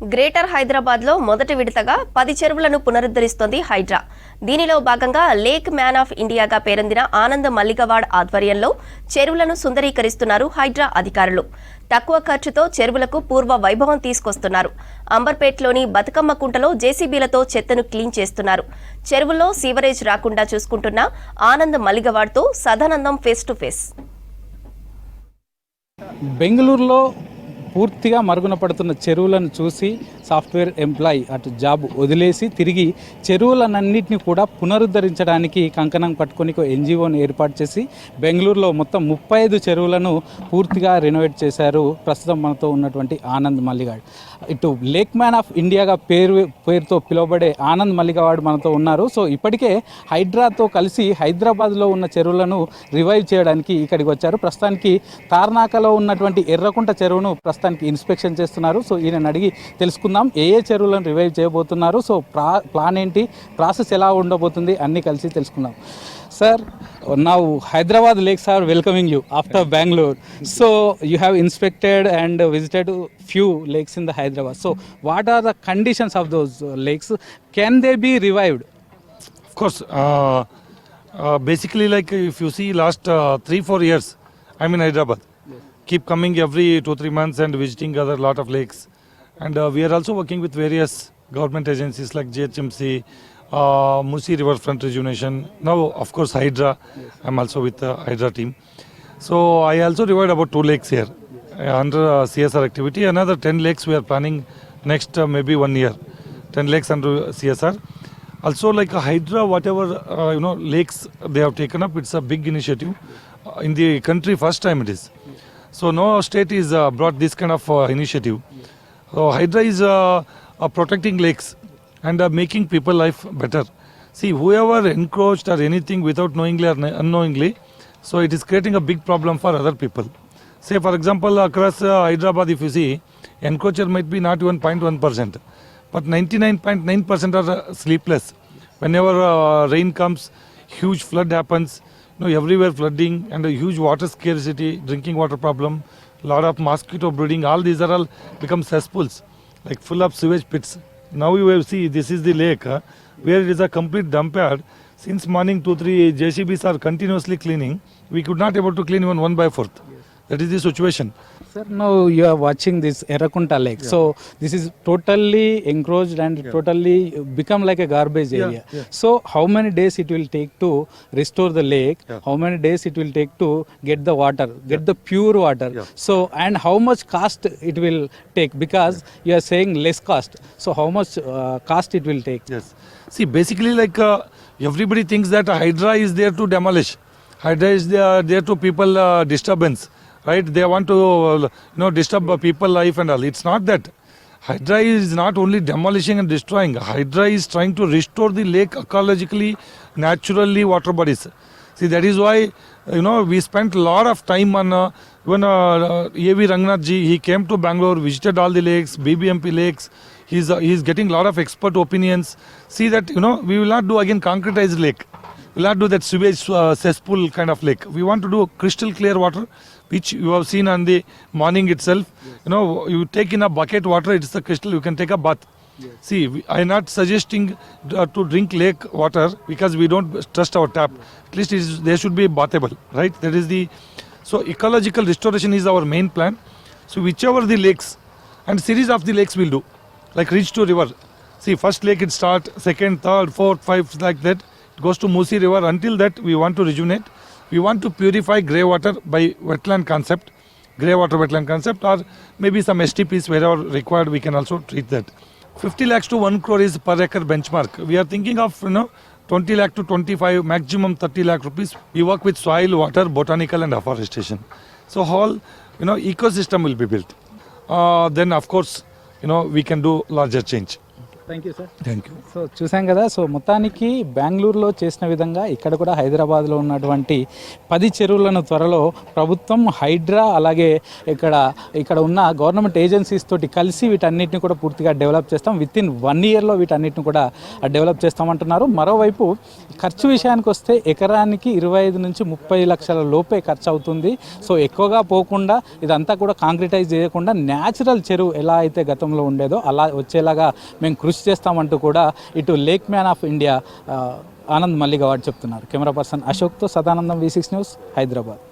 Greater హైదరాబాద్లో మొదటి విడతగా 10 చెరువులను పునరుద్ధరిస్తోంది హైడ్రా. దీనిలో భాగంగా లేక్ మ్యాన్ ఆఫ్ ఇండియాగా పేరొందిన ఆనంద్ మల్లిగవాడ్ ఆధ్వర్యంలో చెరువులను సుందరీకరిస్తున్నారు హైడ్రా అధికారులు. తక్కువ ఖర్చుతో చెరువులకు పూర్వ వైభవం తీసుకొస్తున్నారు. అంబర్పేట్లోని బతుకమ్మ కుంటలో జేసీబీలతో చెత్తను క్లీన్ చేస్తున్నారు. చెరువుల్లో సీవరేజ్ రాకుండా చూసుకుంటున్న ఆనంద్ మల్లిగవాడ్తో సదానందం ఫేస్ టు ఫేస్. బెంగళూరులో పూర్తిగా మరుగున పడుతున్న చెరువులను చూసి సాఫ్ట్వేర్ ఎంప్లాయీ అటు జాబ్ వదిలేసి తిరిగి చెరువులన్నింటినీ కూడా పునరుద్ధరించడానికి కంకణం పట్టుకొని ఎన్జిఓను ఏర్పాటు చేసి బెంగళూరులో మొత్తం 35 చెరువులను పూర్తిగా రెనోవేట్ చేశారు. ప్రస్తుతం మనతో ఉన్నటువంటి ఆనంద్ మల్లిగవాడ్, ఇటు లేక్ మ్యాన్ ఆఫ్ ఇండియాగా పేరుతో పిలువబడే ఆనంద్ మల్లిగవాడ్ మనతో ఉన్నారు. సో ఇప్పటికే హైడ్రాతో కలిసి హైదరాబాద్లో ఉన్న చెరువులను రివైవ్ చేయడానికి ఇక్కడికి వచ్చారు. ప్రస్తుతానికి తార్నాకలో ఉన్నటువంటి ఎర్రకుంట చెరువును ప్రస్తుతానికి ఇన్స్పెక్షన్ చేస్తున్నారు. సో ఈయన అడిగి తెలుసుకుందాం ఏ చెరువులను రివైవ్ చేయబోతున్నారు, సో ప్లాన్ ఏంటి, ప్రాసెస్ ఎలా ఉండబోతుంది అన్నీ కలిసి తెలుసుకుందాం. Sir, now Hyderabad lakes are welcoming you after Bangalore. So you have inspected and visited few lakes in the Hyderabad. So what are the conditions of those lakes? Can they be revived? Of course. Basically, like if you see last 3-4 years, I'm in Hyderabad. Yes. Keep coming every 2-3 months and visiting other lot of lakes. And we are also working with various government agencies like GHMC, Musi Riverfront Rejuvenation. Now, of course, Hydra. Yes. I'm also with the Hydra team. So I also revived about 2 lakes here under CSR activity. Another 10 lakes we are planning next maybe 1 year. 10 lakes under CSR. Also, like Hydra, whatever lakes they have taken up, it's a big initiative in the country. First time it is. So no state is brought this kind of initiative. So Hydra is protecting lakes and making people life better. See, whoever encroached or anything without knowingly or unknowingly, so it is creating a big problem for other people. Say for example, across Hyderabad, if you see, encroacher might be not even 0.1%, but 99.9% are sleepless. Whenever rain comes, huge flood happens. Everywhere flooding and a huge water scarcity, drinking water problem, lot of mosquito breeding. All these are all become cesspools, like full of sewage pits. Now you will see this is the lake where it is a complete dump yard. Since morning 2-3 JCBs are continuously cleaning. We could not able to clean even 1/4. Yes. That is the situation. Sir, now you are watching this Erakunta lake. Yeah. So this is totally encroached and totally become like a garbage area. Yeah. So how many days it will take to restore the lake? Yeah. How many days it will take to get the water, get the pure water? Yeah. So and how much cost it will take, because you are saying less cost. So how much cost it will take? Yes. See, basically like everybody thinks that Hydra is there to demolish. Hydra is there to people disturbance. Right, they want to disturb people life and all. It's not that. Hydra is not only demolishing and destroying. Hydra is trying to restore the lake ecologically, naturally, water bodies. See, that is why we spent a lot of time on when A.V. Rangnath ji, he came to Bangalore, visited all the lakes, BBMP lakes. He's getting a lot of expert opinions. See that we will not do again concretized lake. We will not do that sewage cesspool kind of lake. We want to do crystal clear water, which you have seen on the morning itself. Yes. You take in a bucket water, it's the crystal, you can take a bath. Yes. See, I am not suggesting to drink lake water because we don't trust our tap. At least they should be bathable, right? That is so ecological restoration is our main plan. So whichever the lakes and series of the lakes we'll do, like reach to river. See, first lake it start, second, third, fourth, fifth, like that. It goes to Musi river. Until that we want to rejuvenate. We want to purify grey water by wetland concept, grey water wetland concept, or maybe some STPs wherever required we can also treat that. 50 lakhs to 1 crore is per acre benchmark. We are thinking of 20 lakh to 25, maximum 30 lakh rupees. We work with soil, water, botanical and afforestation. So whole ecosystem will be built. Then of course we can do larger change. Thank you sir. Thank you. So చూసాం కదా, so మొత్తానికి బెంగళూరులో చేసిన విధంగా ఇక్కడ కూడా హైదరాబాద్లో ఉన్నటువంటి 10 చెరువులను త్వరలో ప్రభుత్వం హైడ్రా అలాగే ఇక్కడ ఉన్న గవర్నమెంట్ ఏజెన్సీస్ తోటి కలిసి వీటన్నిటిని కూడా పూర్తిగా డెవలప్ చేస్తాం, విత్ ఇన్ 1 ఇయర్లో వీటన్నిటిని కూడా డెవలప్ చేస్తామంటున్నారు. మరోవైపు ఖర్చు విషయానికి వస్తే ఎకరానికి 25 నుంచి 30 లక్షల లోపే ఖర్చు అవుతుంది. సో ఎక్కువగా పోకుండా ఇదంతా కూడా కాంక్రిటైజ్ చేయకుండా న్యాచురల్ చెరువు ఎలా అయితే గతంలో ఉండేదో అలా వచ్చేలాగా మేము కృషి చేస్తామంటూ కూడా ఇటు lake man of India Anand Malligavad చెప్తున్నారు. కెమెరా పర్సన్ అశోక్తో సదానందం, V6 న్యూస్, హైదరాబాద్.